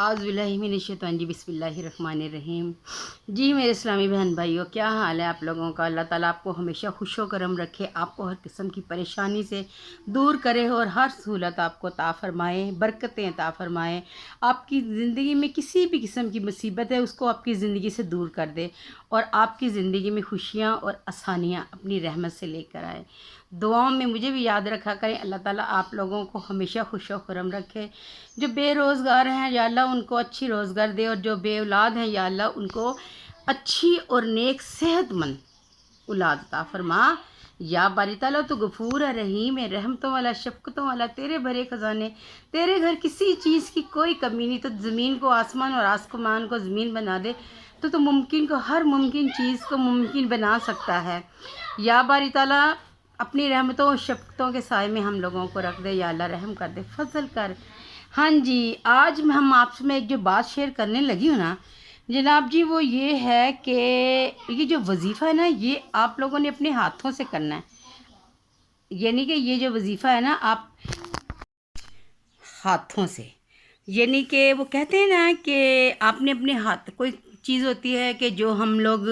आउज़ुबिल्लाहिमिनश्शैतानिर्रजीम बिस्मिल्लाहिर्रहमानिर्रहीम। जी मेरे इस्लामी बहन भाइयों, क्या हाल है आप लोगों का। अल्लाह ताला आपको हमेशा खुशो करम रखे, आपको हर किस्म की परेशानी से दूर करे और हर सहूलत आपको अता फ़रमाए, बरकतें अता फ़रमाए। आपकी ज़िंदगी में किसी भी किस्म की मुसीबत है उसको आपकी ज़िंदगी से दूर कर दे और आपकी ज़िंदगी में खुशियाँ और आसानियाँ अपनी रहमत से लेकर आए। दुआओं में मुझे भी याद रखा करें। अल्लाह ताला आप लोगों को हमेशा खुश व खुर्रम रखे। जो बेरोज़गार हैं या अल्लाह उनको अच्छी रोज़गार दे और जो बे औलाद हैं या अल्लाह उनको अच्छी और नेक सेहतमंद औलाद अता फरमा। या बारी ताला तो गफूर है, रहीम है, रहमतों वाला, शफ़क़तों वाला, तेरे भरे ख़ज़ाने, तेरे घर किसी चीज़ की कोई कमी नहीं। तो ज़मीन को आसमान और आसमान को ज़मीन बना दे तो मुमकिन को हर मुमकिन चीज़ को मुमकिन बना सकता है। या बारी ताला अपनी रहमतों और शफ़क़तों के साए में हम लोगों को रख दे। या अल्लाह रहम कर दे, फ़ज़ल कर। हाँ जी, आज हम आपसे मैं एक जो बात शेयर करने लगी हूँ ना जनाब जी, वो ये है कि ये जो वज़ीफ़ा है ना, ये आप लोगों ने अपने हाथों से करना है। यानी कि ये जो वज़ीफ़ा है ना, आप हाथों से, यानी कि वो कहते हैं ना कि आपने अपने हाथ, कोई चीज़ होती है कि जो हम लोग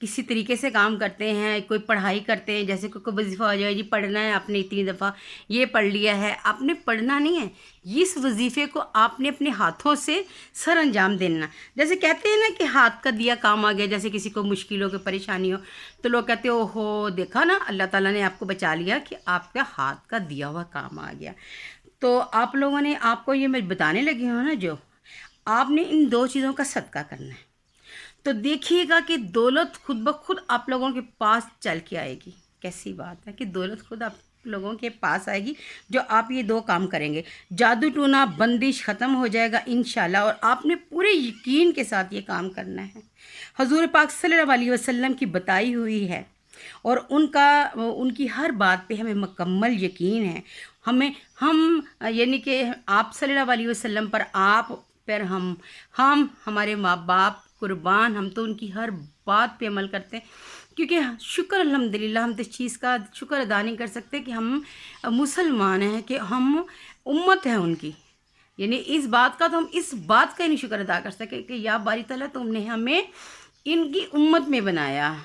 किसी तरीके से काम करते हैं, कोई पढ़ाई करते हैं, जैसे कोई वजीफ़ा हो जाए, जी पढ़ना है आपने इतनी दफ़ा, ये पढ़ लिया है, आपने पढ़ना नहीं है। इस वजीफ़े को आपने अपने हाथों से सर अंजाम देना। जैसे कहते हैं ना कि हाथ का दिया काम आ गया। जैसे किसी को मुश्किल हो, कोई परेशानी हो तो लोग कहते हैं ओहो देखा ना, अल्लाह ताला ने आपको बचा लिया कि आपका हाथ का दिया हुआ काम आ गया। तो आप लोगों ने, आपको ये मैं बताने लगी हूँ ना, जो आपने इन दो चीज़ों का सदका करना है तो देखिएगा कि दौलत खुद ब खुद आप लोगों के पास चल के आएगी। कैसी बात है कि दौलत खुद आप लोगों के पास आएगी जो आप ये दो काम करेंगे। जादू टूना बंदिश ख़त्म हो जाएगा इंशाल्लाह, और आपने पूरे यकीन के साथ ये काम करना है। हजूर पाक सल्लल्लाहु अलैहि वसल्लम की बताई हुई है और उनकी हर बात पे हमें मुकम्मल यकीन है। हम यानी कि आप सल्लल्लाहु अलैहि वसल्लम पर, आप पर हम हमारे माँ बाप कुर्बान, हम तो उनकी हर बात पे अमल करते हैं। क्योंकि शुक्र अल्हम्दुलिल्लाह, हम तो इस चीज़ का शुक्र अदा नहीं कर सकते कि हम मुसलमान हैं, कि हम उम्मत है उनकी। यानी इस बात का, तो हम इस बात का ही नहीं शुक्र अदा कर सके कि या बारी ताला तुमने हमें इनकी उम्मत में बनाया।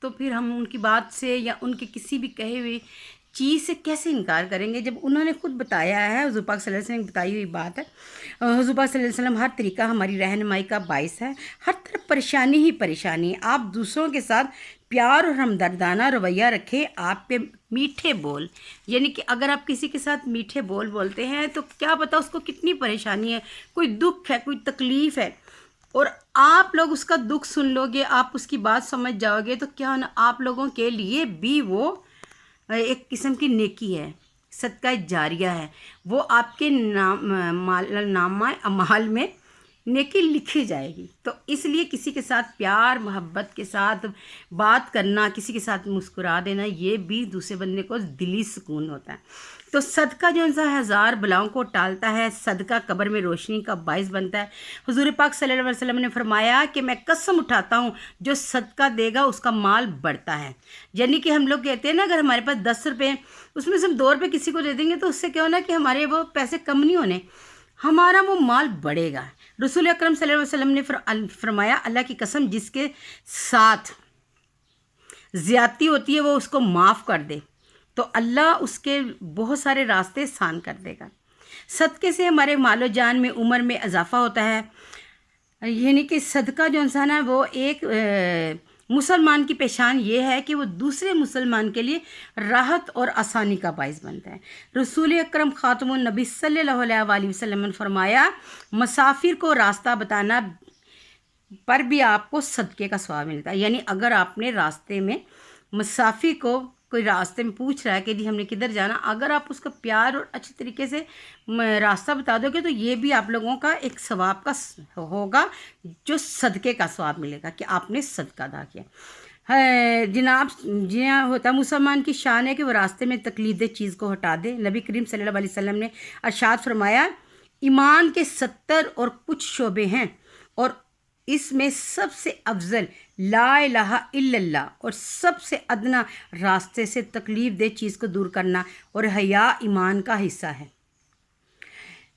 तो फिर हम उनकी बात से या उनके किसी भी कहे हुए चीज़ से कैसे इनकार करेंगे जब उन्होंने खुद बताया है। हुज़ूर पाक सल्लल्लाहु अलैहि वसल्लम की बताई हुई बात है। हुज़ूर पाक सल्लल्लाहु अलैहि वसल्लम हर तरीका हमारी रहनुमाई का बाइस है। हर तरफ परेशानी ही परेशानी है। आप दूसरों के साथ प्यार और हमदर्दाना रवैया रखें। आप पे मीठे बोल, यानी कि अगर आप किसी के साथ मीठे बोल बोलते हैं तो क्या पता उसको कितनी परेशानी है, कोई दुख है, कोई तकलीफ़ है, और आप लोग उसका दुख सुन लोगे, आप उसकी बात समझ जाओगे, तो क्या ना आप लोगों के लिए भी वो एक किस्म की नेकी है, सदका जारिया है। वो आपके नामा अमाल में नेकी लिखी जाएगी। तो इसलिए किसी के साथ प्यार मोहब्बत के साथ बात करना, किसी के साथ मुस्कुरा देना, ये भी दूसरे बंदे को दिली सुकून होता है। तो सदका जो सा हज़ार बलाओं को टालता है, सदका कब्र में रोशनी का बाइस बनता है। हुज़ूर पाक सल्लल्लाहु अलैहि वसल्लम ने फरमाया कि मैं कसम उठाता हूँ, जो सदका देगा उसका माल बढ़ता है। यानी कि हम लोग कहते हैं ना, अगर हमारे पास 10 रुपये, उसमें से हम 2 रुपये किसी को दे देंगे तो उससे क्या होना कि हमारे वो पैसे कम नहीं होने, हमारा वो माल बढ़ेगा। रसूल अकरम सल्लल्लाहु अलैहि वसल्लम ने फरमाया, अल्लाह की कसम जिसके साथ ज़्यादती होती है वो उसको माफ़ कर दे तो अल्लाह उसके बहुत सारे रास्ते आसान कर देगा। सदक़े से हमारे मालो जान में, उम्र में इजाफ़ा होता है। यानी कि सदका जो इंसान है वो एक मुसलमान की पहचान ये है कि वो दूसरे मुसलमान के लिए राहत और आसानी का बाइस बनता है। रसूल अकरम ख़ातमुन नबी सल्लल्लाहु अलैहि वसल्लम ने फरमाया, मुसाफिर को रास्ता बताना पर भी आपको सदक़े का सवाब मिलता है। यानी अगर आपने रास्ते में मुसाफिर को, कोई रास्ते में पूछ रहा है कि जी हमने किधर जाना, अगर आप उसको प्यार और अच्छे तरीके से रास्ता बता दोगे तो ये भी आप लोगों का एक सवाब का होगा, जो सदक़े का सवाब मिलेगा कि आपने सदका अदा किया है। जनाब जी हाँ, होता मुसलमान की शान है कि वो रास्ते में तकलीफ चीज़ को हटा दे। नबी करीम सल्लल्लाहु अलैहि वसल्लम ने अरशाद फरमाया, ईमान के 70 और कुछ शोबे हैं और इसमें सबसे अफजल ला इलाहा इल्लल्लाह और सबसे अदना रास्ते से तकलीफ़ दे चीज़ को दूर करना और हया ईमान का हिस्सा है।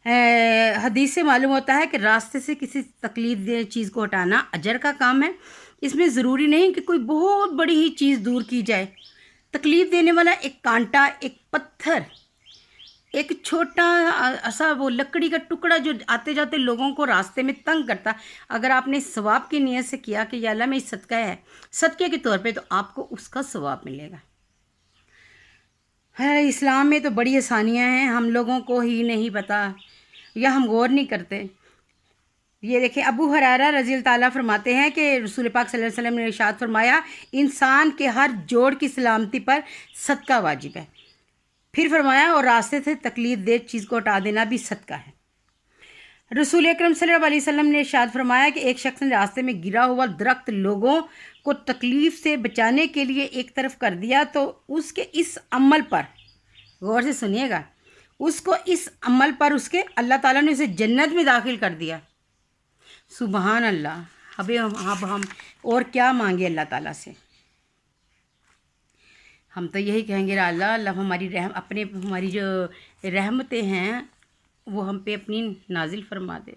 حدیث سے معلوم ہوتا ہے کہ راستے سے کسی تکلیف دہ چیز کو ہٹانا اجر کا کام ہے۔ اس میں ضروری نہیں کہ کوئی بہت بڑی ہی چیز دور کی جائے۔ تکلیف دینے والا ایک کانٹا، ایک پتھر، ایک چھوٹا ایسا وہ لکڑی کا ٹکڑا جو آتے جاتے لوگوں کو راستے میں تنگ کرتا، اگر آپ نے ثواب کی نیت سے کیا کہ یا اللہ میں صدقہ ہے، صدقے کے طور پہ، تو آپ کو اس کا ثواب ملے گا۔ ہے اسلام میں تو بڑی آسانیاں ہیں، ہم لوگوں کو ہی نہیں پتہ یا ہم غور نہیں کرتے۔ یہ دیکھیں، ابو ہریرہ رضی اللہ تعالیٰ فرماتے ہیں کہ رسول پاک صلی اللہ علیہ وسلم نے ارشاد فرمایا، انسان کے ہر جوڑ کی سلامتی پر صدقہ واجب ہے۔ پھر فرمایا، اور راستے سے تکلیف دہ چیز کو ہٹا دینا بھی صدقہ ہے۔ رسول اکرم صلی اللہ علیہ وسلم نے ارشاد فرمایا کہ ایک شخص نے راستے میں گرا ہوا درخت لوگوں کو تکلیف سے بچانے کے لیے ایک طرف کر دیا تو اس کے اس عمل پر، غور سے سنیے گا، اس کو اس عمل پر اس کے اللہ تعالیٰ نے اسے جنت میں داخل کر دیا۔ سبحان اللہ۔ اب ہم اور کیا مانگے اللہ تعالیٰ سے؟ ہم تو یہی کہیں گے، اللہ اللہ ہماری ہماری جو رحمتیں ہیں وہ ہم پہ اپنی نازل فرما دے۔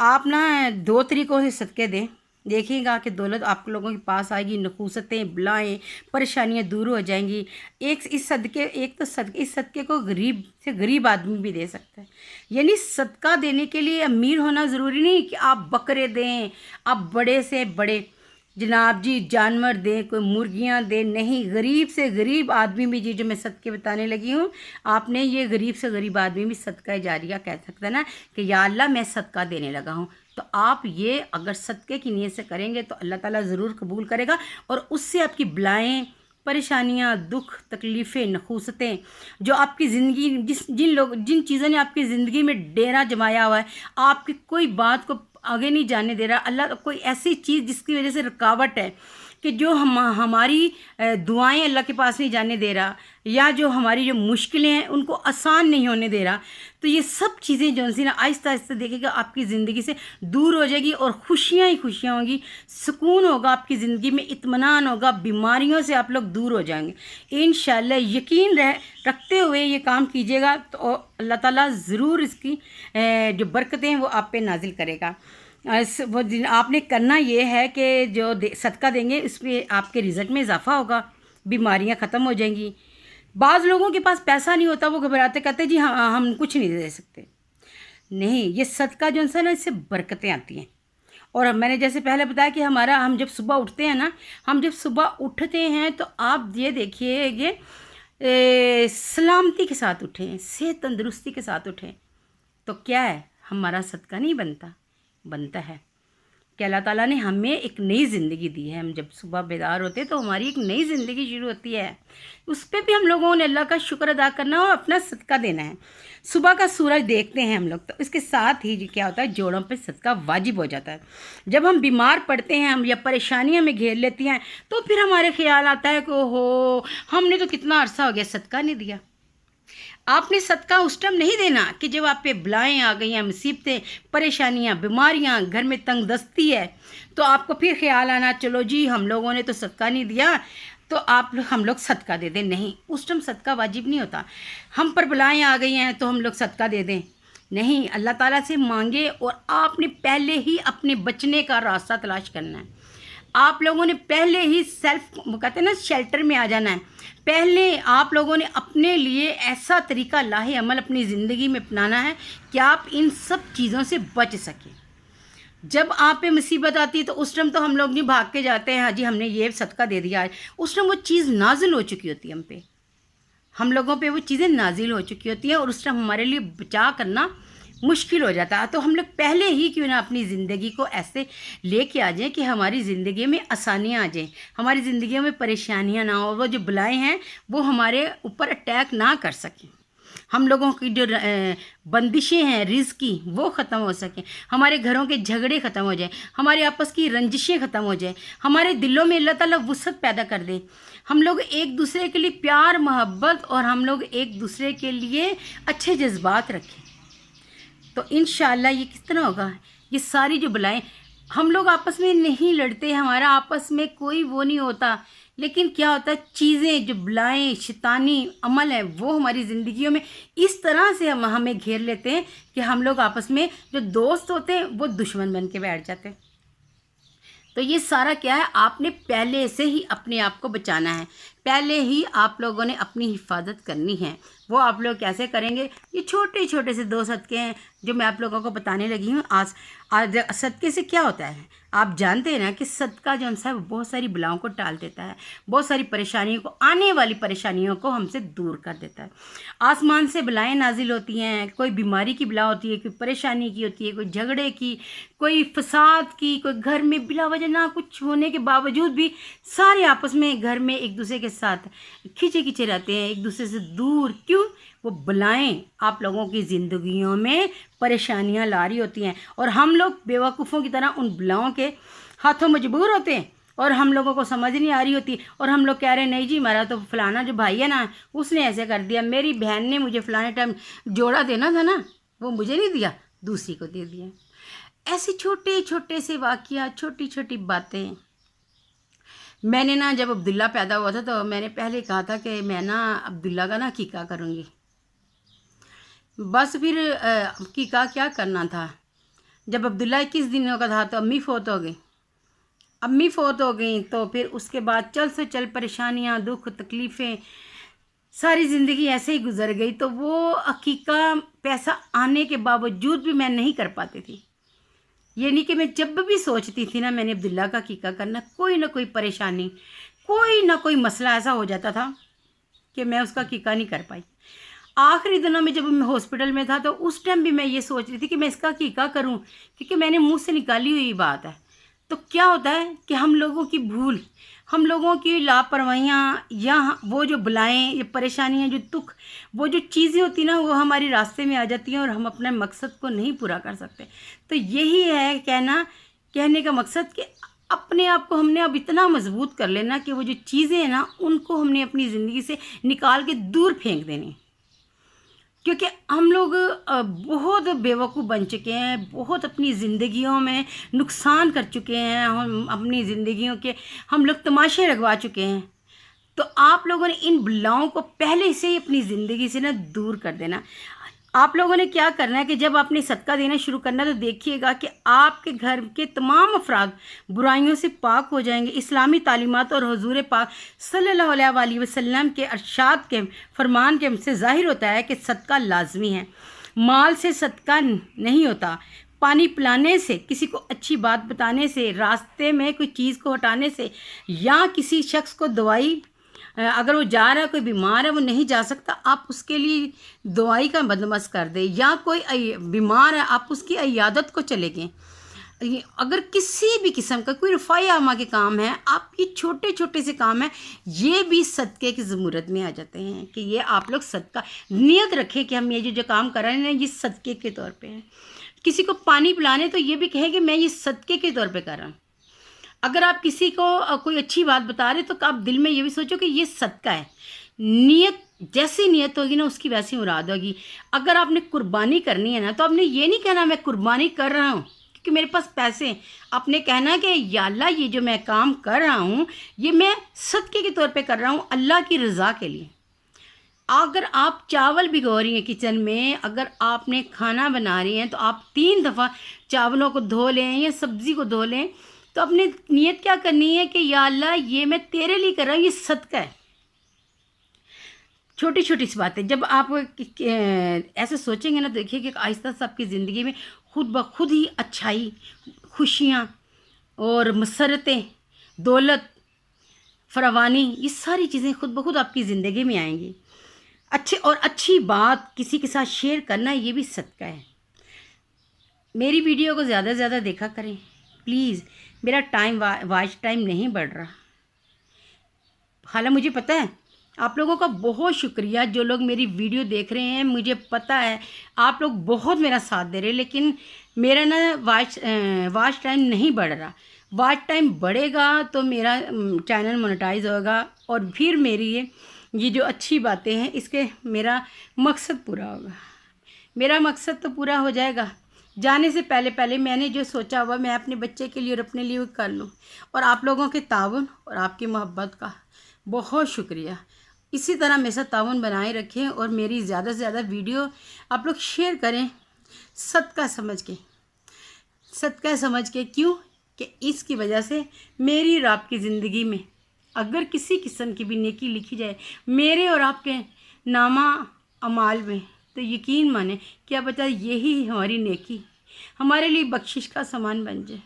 آپ نا 2 طریقوں سے صدقے دیں، دیکھیں گا کہ دولت آپ لوگوں کے پاس آئے گی، نحوستیں، بلائیں، پریشانیاں دور ہو جائیں گی۔ اس صدقے کو غریب سے غریب آدمی بھی دے سکتا ہے۔ یعنی صدقہ دینے کے لیے امیر ہونا ضروری نہیں کہ آپ بکرے دیں، آپ بڑے سے بڑے جناب جی جانور دیں، کوئی مرغیاں دیں، نہیں، غریب سے غریب آدمی بھی، جو میں صدقے بتانے لگی ہوں، آپ نے یہ غریب سے غریب آدمی بھی صدقہ جاریہ کہہ سکتا ہے نا کہ یا اللہ میں صدقہ دینے لگا ہوں۔ تو آپ یہ اگر صدقے کی نیت سے کریں گے تو اللہ تعالیٰ ضرور قبول کرے گا، اور اس سے آپ کی بلائیں، پریشانیاں، دکھ، تکلیفیں، نحوستیں، جو آپ کی زندگی جن چیزوں نے آپ کی زندگی میں ڈیرا جمایا ہوا ہے، آپ کی کوئی بات کو آگے نہیں جانے دے رہا، اللہ کوئی ایسی چیز جس کی وجہ سے رکاوٹ ہے کہ جو ہماری دعائیں اللہ کے پاس نہیں جانے دے رہا، یا جو ہماری جو مشکلیں ہیں ان کو آسان نہیں ہونے دے رہا، تو یہ سب چیزیں جو نا آہستہ آہستہ دیکھے گا آپ کی زندگی سے دور ہو جائے گی، اور خوشیاں ہی خوشیاں ہوں گی، سکون ہوگا آپ کی زندگی میں، اطمینان ہوگا، بیماریوں سے آپ لوگ دور ہو جائیں گے انشاءاللہ۔ یقین رکھتے ہوئے یہ کام کیجیے گا تو اللہ تعالیٰ ضرور اس کی جو برکتیں ہیں وہ آپ پہ نازل کرے گا۔ آپ نے کرنا یہ ہے کہ جو صدقہ دیں گے اس پہ آپ کے رزق میں اضافہ ہوگا، بیماریاں ختم ہو جائیں گی۔ بعض لوگوں کے پاس پیسہ نہیں ہوتا، وہ گھبراتے کہتے جی ہم کچھ نہیں دے سکتے۔ نہیں، یہ صدقہ جو ہے نا اس سے برکتیں آتی ہیں۔ اور میں نے جیسے پہلے بتایا کہ ہم جب صبح اٹھتے ہیں نا، ہم جب صبح اٹھتے ہیں تو آپ یہ دیکھیے یہ سلامتی کے ساتھ اٹھیں، صحت تندرستی کے ساتھ اٹھیں، تو کیا ہے، ہمارا صدقہ نہیں بنتا ہے کہ اللہ تعالیٰ نے ہمیں ایک نئی زندگی دی ہے۔ ہم جب صبح بیدار ہوتے تو ہماری ایک نئی زندگی شروع ہوتی ہے، اس پہ بھی ہم لوگوں نے اللہ کا شکر ادا کرنا اور اپنا صدقہ دینا ہے۔ صبح کا سورج دیکھتے ہیں ہم لوگ تو اس کے ساتھ ہی کیا ہوتا ہے، جوڑوں پہ صدقہ واجب ہو جاتا ہے۔ جب ہم بیمار پڑتے ہیں یا پریشانیاں ہمیں گھیر لیتی ہیں تو پھر ہمارے خیال آتا ہے کہ ہم نے تو کتنا عرصہ ہو گیا صدقہ نہیں دیا۔ آپ نے صدقہ اس ٹائم نہیں دینا کہ جب آپ پہ بلائیں آ گئی ہیں، مصیبتیں، پریشانیاں، بیماریاں، گھر میں تنگ دستی ہے، تو آپ کو پھر خیال آنا چلو جی ہم لوگوں نے تو صدقہ نہیں دیا تو ہم لوگ صدقہ دے دیں۔ نہیں، اس ٹائم صدقہ واجب نہیں ہوتا۔ ہم پر بلائیں آ گئی ہیں تو ہم لوگ صدقہ دے دیں، نہیں، اللہ تعالیٰ سے مانگے، اور آپ نے پہلے ہی اپنے بچنے کا راستہ تلاش کرنا ہے۔ آپ لوگوں نے پہلے ہی کہتے ہیں نا شیلٹر میں آ جانا ہے۔ پہلے آپ لوگوں نے اپنے لیے ایسا طریقہ لاہ عمل اپنی زندگی میں اپنانا ہے کہ آپ ان سب چیزوں سے بچ سکیں۔ جب آپ پہ مصیبت آتی ہے تو اس ٹائم تو ہم لوگ نہیں بھاگ کے جاتے ہیں، ہاں جی ہم نے یہ صدقہ دے دیا ہے، اس ٹائم وہ چیز نازل ہو چکی ہوتی ہے ہم پہ، ہم لوگوں پہ وہ چیزیں نازل ہو چکی ہوتی ہیں، اور اس ٹائم ہمارے لیے بچا کرنا مشکل ہو جاتا ہے۔ تو ہم لوگ پہلے ہی کیوں نہ اپنی زندگی کو ایسے لے کے آ جائیں کہ ہماری زندگی میں آسانیاں آ جائیں، ہماری زندگیوں میں پریشانیاں نہ ہوں، وہ جو بلائیں ہیں وہ ہمارے اوپر اٹیک نہ کر سکیں، ہم لوگوں کی جو بندشیں ہیں رزق کی وہ ختم ہو سکیں، ہمارے گھروں کے جھگڑے ختم ہو جائیں، ہمارے آپس کی رنجشیں ختم ہو جائیں، ہمارے دلوں میں اللہ تعالیٰ وسعت پیدا کر دیں، ہم لوگ ایک دوسرے کے لیے پیار محبت اور ہم لوگ ایک دوسرے کے لیے اچھے جذبات رکھیں، تو انشاءاللہ یہ کس طرح ہوگا؟ یہ ساری جو بلائیں، ہم لوگ آپس میں نہیں لڑتے، ہمارا آپس میں کوئی وہ نہیں ہوتا लेकिन क्या होता है, चीज़ें जो बलाएँ शैतानी अमल है वो हमारी ज़िंदगियों में इस तरह से हमें घेर लेते हैं कि हम लोग आपस में जो दोस्त होते हैं वो दुश्मन बन के बैठ जाते हैं। तो ये सारा क्या है, आपने पहले से ही अपने आप को बचाना है, पहले ही आप लोगों ने अपनी हिफाजत करनी है। वो आप लोग कैसे करेंगे, ये छोटे छोटे से 2 सदक़े हैं जो मैं आप लोगों को बताने लगी हूँ आज सदक़े से क्या होता है, आप जानते हैं ना कि सदका जो है वो बहुत सारी बलाओं को टाल देता है, बहुत सारी परेशानियों को, आने वाली परेशानियों को हमसे दूर कर देता है। आसमान से बलाएं नाजिल होती हैं, कोई बीमारी की बला होती है, कोई परेशानी की होती है, कोई झगड़े की, कोई फसाद की, कोई घर में बिला वजह ना कुछ होने के बावजूद भी सारे आपस में घर में एक दूसरे के साथ खींचे खींचे रहते हैं, एक दूसरे से दूर। क्यों? वो बलाएं आप लोगों की ज़िंदगियों में परेशानियां ला रही होती हैं और हम लोग बेवकूफ़ों की तरह उन बलाओं के हाथों मजबूर होते हैं और हम लोगों को समझ नहीं आ रही होती और हम लोग कह रहे हैं नहीं जी हमारा तो फलाना जो भाई है ना उसने ऐसे कर दिया, मेरी बहन ने मुझे फलाने टाइम जोड़ा देना था ना, वो मुझे नहीं दिया, दूसरी को दे दिया। ऐसे छोटे छोटे से वाक़या, छोटी छोटी बातें। मैंने ना जब अब्दुल्ला पैदा हुआ था तो मैंने पहले कहा था कि मैं ना अब्दुल्ला का ना अकीका करूँगी। बस फिर अकीका क्या करना था, जब अब्दुल्ला 21 दिनों का था तो अम्मी फ़ौत हो गई। तो फिर उसके बाद चल से चल परेशानियाँ, दुख, तकलीफ़ें, सारी ज़िंदगी ऐसे ही गुजर गई। तो वो अकीका पैसा आने के बावजूद भी मैं नहीं कर पाती थी। ये नहीं कि मैं जब भी सोचती थी ना मैंने अब्दुल्ला का अकीका करना, कोई ना कोई परेशानी, कोई ना कोई मसला ऐसा हो जाता था कि मैं उसका अकीका नहीं कर पाई। आखिरी दिनों में जब मैं हॉस्पिटल में था तो उस टाइम भी मैं ये सोच रही थी कि मैं इसका अकीका करूं, क्योंकि मैंने मुंह से निकाली हुई बात है। तो क्या होता है कि हम लोगों की भूल, हम लोगों की लापरवाहियाँ या वो जो बलाएँ, ये परेशानियाँ, जो दुख, वो जो चीज़ें होती ना वो हमारे रास्ते में आ जाती हैं और हम अपने मकसद को नहीं पूरा कर सकते। तो यही है कहने का मकसद कि अपने आप को हमने अब इतना मजबूत कर लेना कि वो जो चीज़ें हैं ना उनको हमने अपनी ज़िंदगी से निकाल के दूर फेंक देनी, क्योंकि हम लोग बहुत बेवकूफ़ बन चुके हैं, बहुत अपनी ज़िंदगियों में नुकसान कर चुके हैं, हम अपनी ज़िंदगियों के हम लोग तमाशे लगवा चुके हैं। तो आप लोगों ने इन बलाओं को पहले से ही अपनी ज़िंदगी से ना दूर कर देना। आप लोगों ने क्या करना है कि जब आपने सदका देना शुरू करना तो देखिएगा कि आपके घर के तमाम अफराद बुराइयों से पाक हो जाएंगे। इस्लामी तालीमात और हुजूर पाक सल्लल्लाहु अलैहि वसल्लम के अरशाद के फरमान के से ज़ाहिर होता है कि सदका लाजमी है। माल से सदका नहीं होता, पानी पिलाने से, किसी को अच्छी बात बताने से, रास्ते में कोई चीज़ को हटाने से, या किसी शख्स को दवाई, अगर वो जा रहा है, कोई बीमार है वो नहीं जा सकता, आप उसके लिए दवाई का बंदोबस्त कर दें, या कोई बीमार है आप उसकी इयादत को चले गए। अगर किसी भी किस्म का कोई रफ़ाई आमा के काम है, आप ये छोटे छोटे से काम है, ये भी सदक़े की ज़रूरत में आ जाते हैं कि ये आप लोग सदका नियत रखें कि हम ये जो काम कर रहे हैं ये सदक़े के तौर पे है। किसी को पानी पिलाने तो ये भी कहें कि मैं ये सदक़े के तौर पे कर रहा हूँ। अगर आप किसी को कोई अच्छी बात बता रहे तो आप दिल में ये भी सोचो कि ये सदका है। नियत जैसी नियत होगी ना उसकी वैसी मुराद होगी। अगर आपने कुर्बानी करनी है ना तो आपने ये नहीं कहना मैं कुर्बानी कर रहा हूँ क्योंकि मेरे पास पैसे हैं। आपने कहना है कि या अल्लाह ये जो मैं काम कर रहा हूँ ये मैं सदके के तौर पे कर रहा हूँ अल्लाह की रज़ा के लिए। अगर आप चावल भिगो रही हैं किचन में, अगर आपने खाना बना रही हैं तो आप 3 दफ़ा चावलों को धो लें या सब्ज़ी को धो लें। तो अपने नियत क्या करनी है कि या अल्लाह ये मैं तेरे लिए कर रहा हूँ, ये सदका है। छोटी छोटी सी बातें जब आप ऐसे सोचेंगे ना, देखिए कि आहिस्ता से आपकी ज़िंदगी में खुद ब खुद ही अच्छाई, खुशियाँ और मसरतें, दौलत, फरावानी, ये सारी चीज़ें खुद ब खुद आपकी ज़िंदगी में आएंगी। अच्छी बात किसी के साथ शेयर करना ये भी सदका है। मेरी वीडियो को ज़्यादा से ज़्यादा देखा करें प्लीज़। मेरा वॉच टाइम नहीं बढ़ रहा। हालांकि मुझे पता है आप लोगों का बहुत शुक्रिया जो लोग मेरी वीडियो देख रहे हैं। मुझे पता है आप लोग बहुत मेरा साथ दे रहे हैं, लेकिन मेरा ना वॉच टाइम नहीं बढ़ रहा। वॉच टाइम बढ़ेगा तो मेरा चैनल मोनेटाइज होगा और फिर मेरी ये जो अच्छी बातें हैं इसके मेरा मकसद पूरा होगा। मेरा मकसद तो पूरा हो जाएगा। जाने से पहले मैंने जो सोचा हुआ मैं अपने बच्चे के लिए और अपने लिए कर लूँ। और आप लोगों के ताउन और आपकी मोहब्बत का बहुत शुक्रिया। इसी तरह मेरे साथ ताउन बनाए रखें और मेरी ज़्यादा से ज़्यादा वीडियो आप लोग शेयर करें, सदका समझ के, सदका समझ के। क्यों कि इसकी वजह से मेरी और आपकी ज़िंदगी में अगर किसी किस्म की भी नेकी लिखी जाए मेरे और आपके नामा अमाल में, तो यकीन माने क्या बता यही हमारी नेकी हमारे लिए बख्शिश का सामान बन जाए।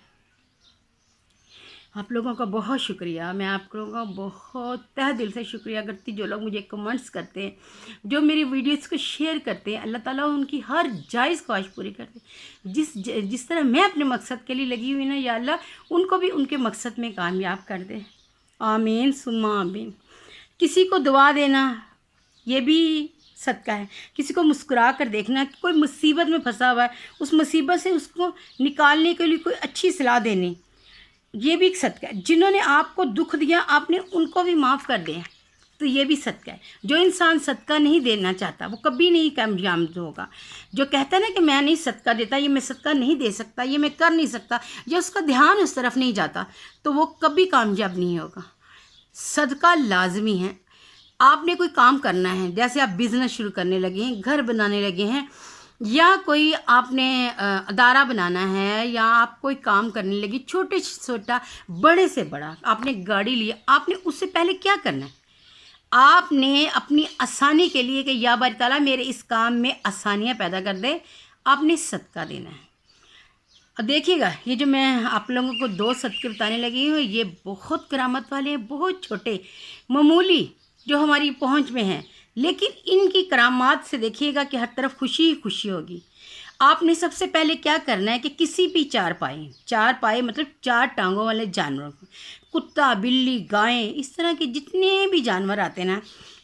आप लोगों का बहुत शुक्रिया। मैं आप लोगों का बहुत तह दिल से शुक्रिया करती, जो लोग मुझे कमेंट्स करते हैं, जो मेरी वीडियोस को शेयर करते हैं। अल्लाह ताला उनकी हर जायज़ ख्वाहिश पूरी करते हैं। जिस तरह मैं अपने मकसद के लिए लगी हुई ना, या अल्लाह उनको भी उनके मकसद में कामयाब कर दे। आमीन सुम्मा आमीन। किसी को दुआ देना ये भी सदका है। किसी को मुस्कुरा कर देखना, कोई मुसीबत में फंसा हुआ है, उस मुसीबत से उसको निकालने के लिए कोई अच्छी सलाह देनी, ये भी एक सदका है। जिन्होंने आपको दुख दिया आपने उनको भी माफ़ कर दिया, तो ये भी सदका है। जो इंसान सदका नहीं देना चाहता वो कभी नहीं कामयाब होगा। जो कहता है ना कि मैं नहीं सदका देता, ये मैं सदका नहीं दे सकता, ये मैं कर नहीं सकता, या उसका ध्यान उस तरफ नहीं जाता, तो वो कभी कामयाब नहीं होगा। सदका लाजमी है। आपने कोई काम करना है, जैसे आप बिज़नेस शुरू करने लगे हैं, घर बनाने लगे हैं, या कोई आपने अदारा बनाना है, या आप कोई काम करने लगी, छोटे से छोटा बड़े से बड़ा, आपने गाड़ी ली, आपने उससे पहले क्या करना है? आपने अपनी आसानी के लिए कि या बारी ताला मेरे इस काम में आसानियाँ पैदा कर दे, आपने सदका देना है। और देखिएगा ये जो मैं आप लोगों को 2 सदके बताने लगी हूँ, ये बहुत करामत वाले हैं, बहुत छोटे मामूली जो हमारी पहुँच में हैं, लेकिन इनकी करामात से देखिएगा कि हर तरफ खुशी ही खुशी होगी। आपने सबसे पहले क्या करना है कि किसी भी चार पाए मतलब 4 टांगों वाले जानवरों को, कुत्ता, बिल्ली, गायें, इस तरह के जितने भी जानवर आते हैं ना,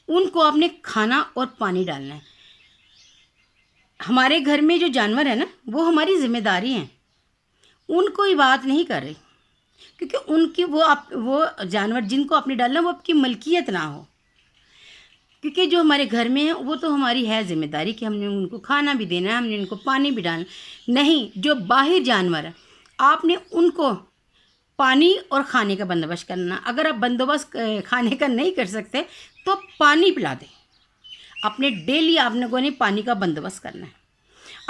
उनको आपने खाना और पानी डालना है। हमारे घर में जो जानवर है ना, वो हमारी जिम्मेदारी हैं, उनको ही बात नहीं कर रही, क्योंकि उनकी वो जानवर जिनको आपने डालना वो आपकी मलकियत ना हो। क्योंकि जो हमारे घर में है वो तो हमारी है जिम्मेदारी कि हमने उनको खाना भी देना है, हमने उनको पानी भी डालना। नहीं, जो बाहर जानवर है आपने उनको पानी और खाने का बंदोबस्त करना। अगर आप बंदोबस्त खाने का नहीं कर सकते तो पानी पिला दें। अपने डेली आप लोगों ने पानी का बंदोबस्त करना है।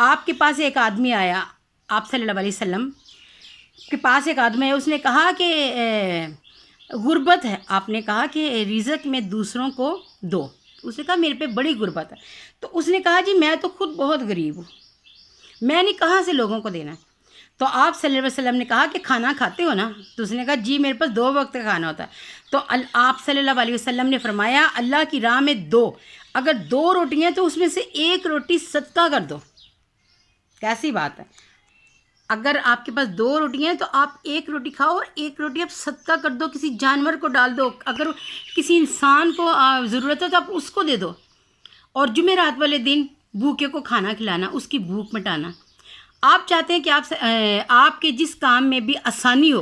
आपके पास एक आदमी आया, आप सल्लल्लाहु अलैहि वसल्लम के पास एक आदमी है, उसने कहा कि गुर्बत है। आपने कहा कि रिज़्क में दूसरों को दो। उसने कहा मेरे पे बड़ी गुर्बत है। तो उसने कहा जी मैं तो खुद बहुत गरीब हूँ, मैंने कहाँ से लोगों को देना। तो आप सल्लल्लाहु अलैहि वसल्लम ने कहा कि खाना खाते हो ना? तो उसने कहा जी मेरे पास 2 वक्त का खाना होता है। तो आप सल्लल्लाहु अलैहि वसल्लम ने फरमाया अल्लाह की राह में 2, अगर 2 रोटियाँ तो उसमें से 1 रोटी सदका कर दो। कैसी बात है? अगर आपके पास 2 रोटियाँ हैं तो आप 1 रोटी खाओ और 1 रोटी आप सदका कर दो, किसी जानवर को डाल दो। अगर किसी इंसान को ज़रूरत है तो आप उसको दे दो। और जुमेरात वाले दिन भूखे को खाना खिलाना, उसकी भूख मिटाना। आप चाहते हैं कि आपके जिस काम में भी आसानी हो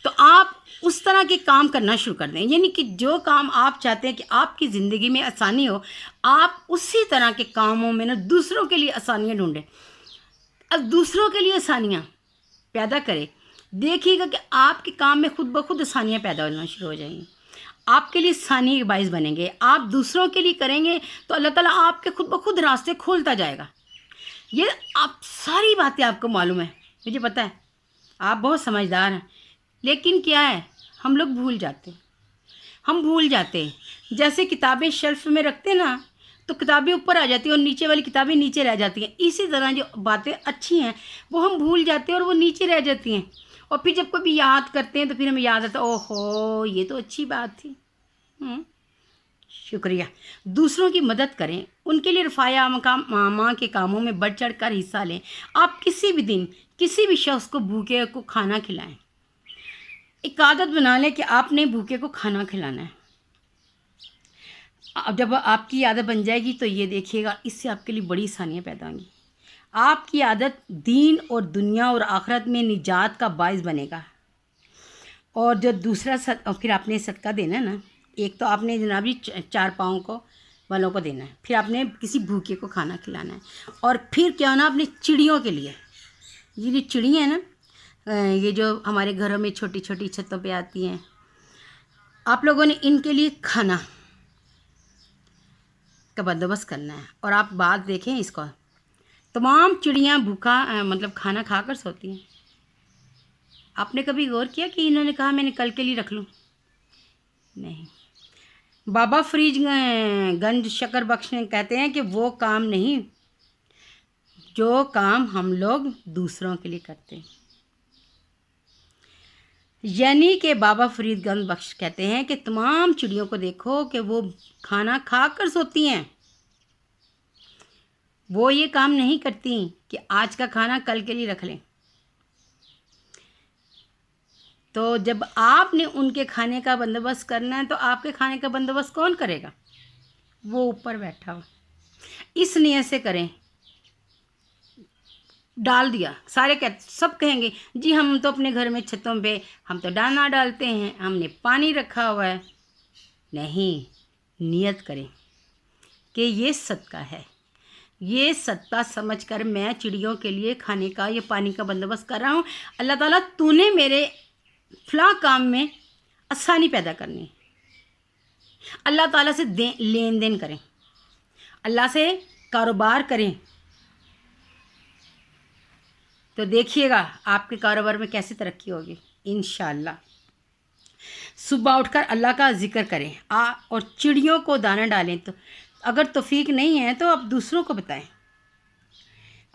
तो आप उस तरह के काम करना शुरू कर दें। यानी कि जो काम आप चाहते हैं कि आपकी ज़िंदगी में आसानी हो, आप उसी तरह के कामों में ना दूसरों के लिए आसानियाँ ढूंढें। अब दूसरों के लिए आसानियाँ पैदा करें। देखिएगा कि आपके काम में खुद ब खुद आसानियाँ पैदा होना शुरू हो जाएंगी, आपके लिए आसानी के बाइस बनेंगे। आप दूसरों के लिए करेंगे तो अल्लाह ताला आपके खुद ब खुद रास्ते खोलता जाएगा। ये आप सारी बातें आपको मालूम है, मुझे पता है, आप बहुत समझदार हैं। लेकिन क्या है, हम लोग भूल जाते हैं। हम भूल जाते हैं, जैसे किताबें शेल्फ में रखते ना तो किताबें ऊपर आ जाती हैं और नीचे वाली किताबें नीचे रह जाती हैं। इसी तरह जो बातें अच्छी हैं वो हम भूल जाते हैं और वो नीचे रह जाती हैं। और फिर जब कभी याद करते हैं तो फिर हमें याद आता है ओहो ये तो अच्छी बात थी। शुक्रिया। दूसरों की मदद करें, उनके लिए रफ़ाया मामा के कामों में बढ़ चढ़ कर हिस्सा लें। आप किसी भी दिन किसी भी शख्स को भूखे को खाना खिलाएं। एक आदत बना लें कि आपने भूखे को खाना खिलाना है। अब जब आपकी आदत बन जाएगी तो ये देखिएगा इससे आपके लिए बड़ी आसानियाँ पैदा होंगी। आपकी आदत दीन और दुनिया और आखिरत में निजात का बाइस बनेगा। और जो दूसरा फिर आपने सदका देना है ना, एक तो आपने जनाब जी 4 पाँव को वालों को देना है, फिर आपने किसी भूखे को खाना खिलाना है, और फिर क्या होना अपनी चिड़ियों के लिए। ये जो चिड़ियाँ हैं ना, ये जो हमारे घरों में छोटी छोटी छतों पे आती हैं, आप लोगों ने इनके लिए खाना का बंदोबस्त करना है। और आप बात देखें इसको, तमाम चिड़ियाँ भूखा मतलब खाना खाकर सोती हैं। आपने कभी गौर किया कि इन्होंने कहा मैंने कल के लिए रख लूँ? नहीं। बाबा फरीद गंज शक्कर बख्श ने कहते हैं कि वो काम नहीं जो काम हम लोग दूसरों के लिए करते हैं। यानी कि बाबा फरीद गंज बख्श कहते हैं कि तमाम चिड़ियों को देखो कि वो खाना खा कर सोती हैं। वो ये काम नहीं करती कि आज का खाना कल के लिए रख लें। तो जब आपने उनके खाने का बंदोबस्त करना है तो आपके खाने का बंदोबस्त कौन करेगा? वो ऊपर बैठा हुआ। इस नियत से करें। डाल दिया, सारे सब कहेंगे जी हम तो अपने घर में छतों पे हम तो दाना डालते हैं, हमने पानी रखा हुआ है। नहीं, नियत करें कि ये सदका है, ये सदका समझकर मैं चिड़ियों के लिए खाने का या पानी का बंदोबस्त कर रहा हूँ। अल्लाह ताला तूने मेरे फला काम में आसानी पैदा करनी। अल्लाह ताला से लेन देन करें, अल्लाह से कारोबार करें, तो देखिएगा आपके कारोबार में कैसे तरक्की होगी इंशाअल्लाह। सुबह उठकर अल्लाह का जिक्र करें और चिड़ियों को दाना डालें। तो अगर तौफीक नहीं है तो आप दूसरों को बताएं।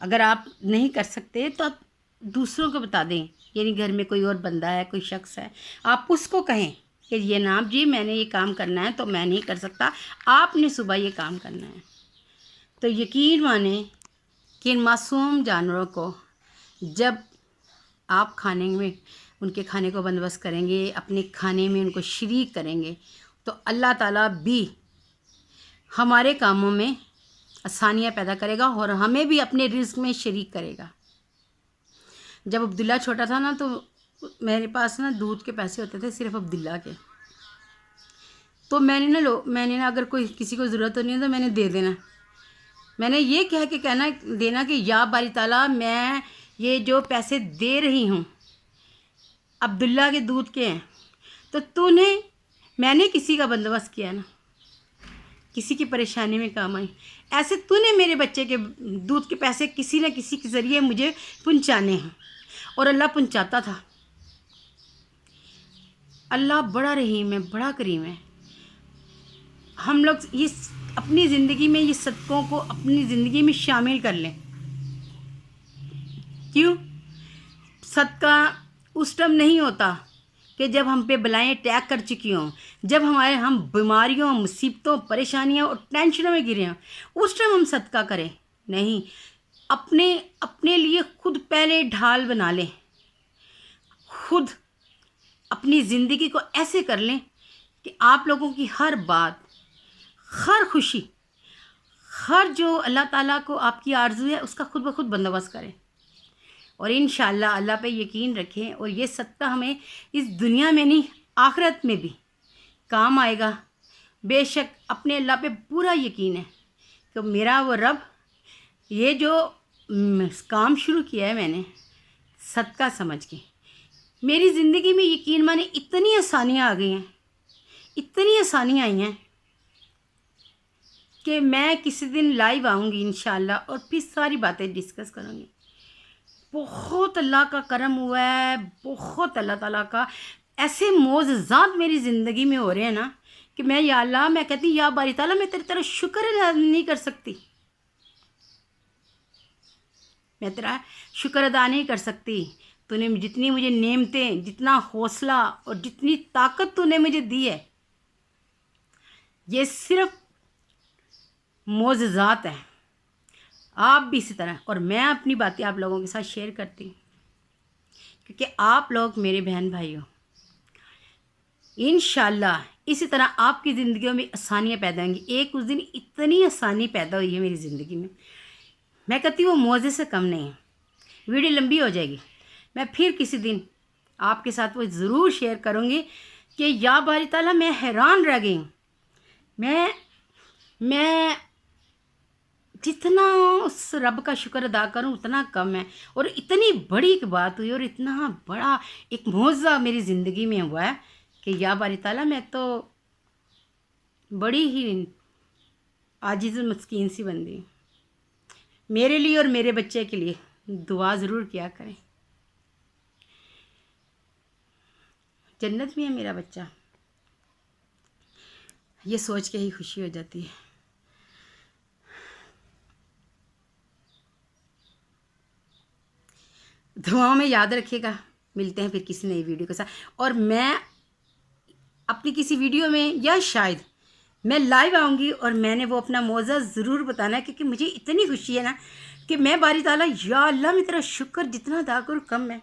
अगर आप नहीं कर सकते तो आप दूसरों को बता दें। यानी घर में कोई और बंदा है, कोई शख्स है, आप उसको कहें कि ये नाम जी मैंने ये काम करना है तो मैं नहीं कर सकता, आपने सुबह ये काम करना है। तो यकीन माने कि इन मासूम जानवरों को जब आप खाने में उनके खाने को बंदोबस्त करेंगे, अपने खाने में उनको शरीक करेंगे, तो अल्लाह ताला भी हमारे कामों में आसानियाँ पैदा करेगा और हमें भी अपने रिज़्क में शरीक करेगा। जब अब्दुल्ला छोटा था ना तो मेरे पास ना दूध के पैसे होते थे सिर्फ अब्दुल्ला के। तो मैंने ना अगर कोई किसी को ज़रूरत हो नहीं है तो मैंने दे देना। मैंने ये कह के कहना देना कि या बारी ताला मैं ये जो पैसे दे रही हूँ अब्दुल्ला के दूध के हैं, तो मैंने किसी का बंदोबस्त किया ना, किसी की परेशानी में काम आई। ऐसे तूने मेरे बच्चे के दूध के पैसे किसी न किसी के ज़रिए मुझे पहुँचाने हैं। और अल्लाह पहुँचाता था। अल्लाह बड़ा रहीम है, बड़ा करीम है। हम लोग ये अपनी ज़िंदगी में ये सदकों को अपनी ज़िंदगी में शामिल कर लें। क्यों? सदका उस टाइम नहीं होता कि जब हम पे बलाएं अटैक कर चुकी हों, जब हम बीमारियों, मुसीबतों, परेशानियों और टेंशनों में गिरे हों, उस टाइम हम सदका करें। नहीं, अपने लिए खुद पहले ढाल बना लें। खुद अपनी ज़िंदगी को ऐसे कर लें कि आप लोगों की हर बात, हर खुशी, हर जो अल्लाह ताला को आपकी आरज़ू है उसका खुद ब खुद बंदोबस्त करें। और इंशाअल्लाह अल्लाह पे यकीन रखें और ये सदका हमें इस दुनिया में नहीं आखिरत में भी काम आएगा। बेशक अपने अल्लाह पे पूरा यकीन है कि मेरा वो रब ये जो काम शुरू किया है मैंने सदका समझ के, मेरी ज़िंदगी में यकीन माने इतनी आसानियाँ आ गई हैं, इतनी आसानियाँ आई हैं कि मैं किसी दिन लाइव आऊँगी इंशाअल्लाह और फिर सारी बातें डिस्कस करूँगी। बहुत अल्लाह का करम हुआ है, बहुत अल्लाह ताला का ऐसे मोज़ज़ात मेरी ज़िंदगी में हो रहे हैं ना कि मैं या अल्लाह, मैं कहती या बारी ताला मैं तेरी तरह शुक्र अदा नहीं कर सकती, मैं तेरा शुक्र अदा नहीं कर सकती। तूने जितनी मुझे नेमतें, जितना हौसला और जितनी ताकत तूने मुझे दी है, ये सिर्फ मोज़ज़ात हैं। आप भी इसी तरह, और मैं अपनी बातें आप लोगों के साथ शेयर करती हूँ क्योंकि आप लोग मेरे बहन भाई हो। इंशाअल्लाह इसी तरह आपकी ज़िंदगियों में आसानियाँ पैदा होंगी। एक उस दिन इतनी आसानी पैदा हुई है मेरी ज़िंदगी में, मैं कहती हूँ वो मौजे से कम नहीं है। वीडियो लंबी हो जाएगी, मैं फिर किसी दिन आपके साथ वो ज़रूर शेयर करूँगी कि या बारी ताला मैं हैरान रह गई हूँ। मैं जितना उस रब का शुक्र अदा करूं उतना कम है। और इतनी बड़ी एक बात हुई और इतना बड़ा एक मौज़ा मेरी ज़िंदगी में हुआ है کہ یا باری تعالیٰ میں تو بڑی ہی عاجز مسکین سی بندی ہوں، میرے لیے اور میرے بچے کے لیے دعا ضرور کیا کریں، جنت میں ہے میرا بچہ، یہ سوچ کے ہی خوشی ہو جاتی ہے۔ دعاؤں میں یاد رکھیے گا، ملتے ہیں پھر کسی نئی ویڈیو کے ساتھ، اور میں اپنی کسی ویڈیو میں یا شاید میں لائیو آؤں گی اور میں نے وہ اپنا موضوع ضرور بتانا ہے، کیونکہ مجھے اتنی خوشی ہے نا کہ میں باری تعالیٰ یا اللہ میں تیرا شکر جتنا ادا کروں کم ہے۔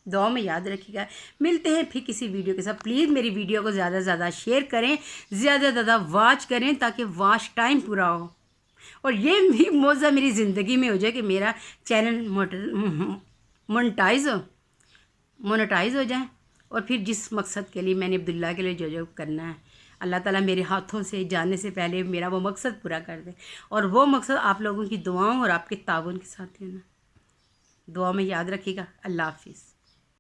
دعاؤں میں یاد رکھیے گا، ملتے ہیں پھر کسی ویڈیو کے ساتھ۔ پلیز میری ویڈیو کو زیادہ سے زیادہ شیئر کریں، زیادہ سے زیادہ واچ کریں تاکہ واچ ٹائم پورا ہو، اور یہ بھی موضوع میری زندگی میں ہو جائے کہ میرا چینل مونیٹائز ہو جائیں، اور پھر جس مقصد کے لیے میں نے عبداللہ کے لیے جو کرنا ہے، اللہ تعالیٰ میرے ہاتھوں سے جانے سے پہلے میرا وہ مقصد پورا کر دے، اور وہ مقصد آپ لوگوں کی دعاؤں اور آپ کے تعاون کے ساتھ لینا۔ دعا میں یاد رکھیے گا۔ اللہ حافظ۔